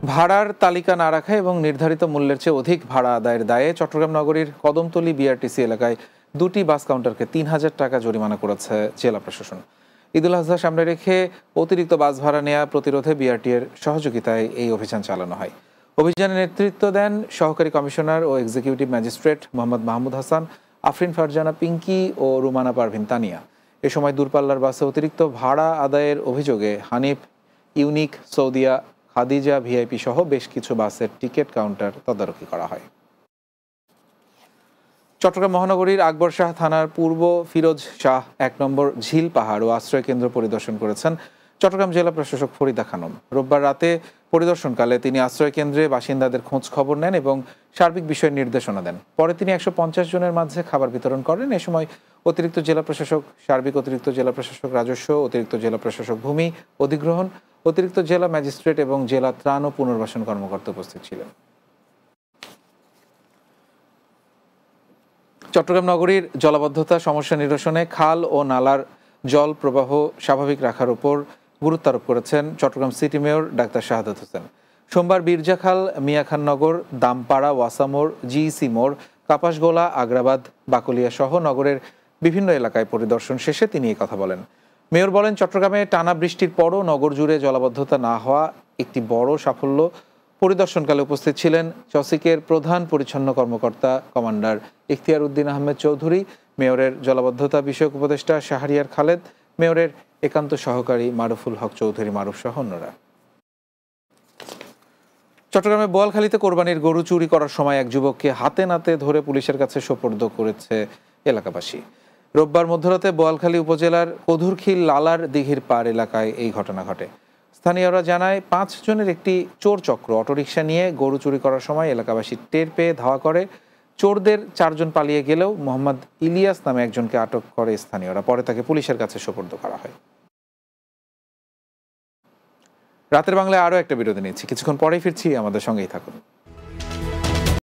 ভাড়ার তালিকা না রাখা এবং নির্ধারিত মূল্যের চেয়ে অধিক ভাড়া আদায়ের দায়ে চট্টগ্রাম নগরীর কদমতলী বিআরটিসি এলাকায় 2টি বাস কাউন্টারকে 3,000 টাকা জরিমানা করেছে জেলা প্রশাসন। ঈদুল আজহা সামনে রেখে অতিরিক্ত বাস ভাড়া নেওয়া প্রতিরোধে বিআরটি এর সহযোগিতায় এই অভিযান চালানো হয়। অভিযানে নেতৃত্ব দেন সহকারী কমিশনার ও এক্সিকিউটিভ ম্যাজিস্ট্রেট মোহাম্মদ মাহমুদ হাসান, আফরিন ফারজানা পিঙ্কি ও রুমানা পারভিন তানিয়া। এ সময় দূরপাল্লার বাসে অতিরিক্ত ভাড়া আদায়ের অভিযোগে হানিফ, ইউনিক, সৌদিয়া, খাদিজা ভিআইপি সহ বেশ কিছু বাসের টিকিট কাউন্টার তদারকি করা হয়। চট্টগ্রাম মহানগরীর আকবর শাহ থানার পূর্ব ফিরোজ শাহ 1 নম্বর ঝিল পাহাড় ও আশ্রয় কেন্দ্র পরিদর্শন করেছেন চট্টগ্রাম জেলা প্রশাসক ফরিদা খানম। রোববার রাতে পরিদর্শনকালে তিনি আশ্রয় কেন্দ্রে বাসিন্দাদের খোঁজ খবর নেন এবং সার্বিক বিষয়ে নির্দেশনা দেন। পরে তিনি 150 জনের মাঝে খাবার বিতরণ করেন। এ সময় অতিরিক্ত জেলা প্রশাসক সার্বিক, অতিরিক্ত জেলা প্রশাসক রাজস্ব, অতিরিক্ত জেলা প্রশাসক ভূমি অধিগ্রহণ, অতিরিক্ত জেলা ম্যাজিস্ট্রেট এবং জেলা ত্রাণ ও পুনর্বাসন কর্মকর্তা উপস্থিত ছিলেন। চট্টগ্রাম নগরীর জলাবদ্ধতা সমস্যা নিরসনে খাল ও নালার জল প্রবাহ স্বাভাবিক রাখার উপর গুরুত্ব আরোপ করেছেন Chittagong city mayor doctor Shahadat Hossain. সোমবার বীরজাখাল, মিয়াখাননগর, দামপাড়া, ওয়াসামোড়, জিইসি মোড়, কাপাসগোলা, আগ্রাবাদ, বাকলিয়া সহ নগরের বিভিন্ন এলাকায় পরিদর্শন শেষে তিনি এই কথা বলেন। মেয়র বলেন, চট্টগ্রামে টানা বৃষ্টির পরও নগর জুড়ে জলাবদ্ধতা না হওয়া একটি বড় সাফল্য। পরিদর্শনকালে উপস্থিত ছিলেন চসিকের প্রধান পরিচ্ছন্ন কর্মকর্তা কমান্ডার ইখতিয়ার উদ্দিন আহমেদ চৌধুরী, মেয়রের জলাবদ্ধতা বিষয়ক উপদেষ্টা শাহরিয়ার খালেদ, মেয়রের একান্ত সহকারী মারুফুল হক চৌধুরী মারুফ সহ অন্যরা। চট্টগ্রামে বোয়ালখালীতে কোরবানির গরু চুরি করার সময় এক যুবককে হাতে নাতে ধরে পুলিশের কাছে সোপর্দ করেছে এলাকাবাসী। রোববার মধ্যরাতে বোয়ালখালী উপজেলার কধুরখিল লালার দিঘির পাড় এলাকায় এই ঘটনা ঘটে। স্থানীয়রা জানায়, 5 জনের একটি চোর চক্র অটোরিকশা নিয়ে গরু চুরি করার সময় এলাকাবাসী টের পেয়ে ধাওয়া করে। চোরদের 4 জন পালিয়ে গেলেও মোহাম্মদ ইলিয়াস নামে একজনকে আটক করে স্থানীয়রা। পরে তাকে পুলিশের কাছে সোপর্দ করা হয়। রাতের বাংলায় আরও একটা বিরতি নিচ্ছি, কিছুক্ষণ পরেই ফিরছি, আমাদের সঙ্গেই থাকুন।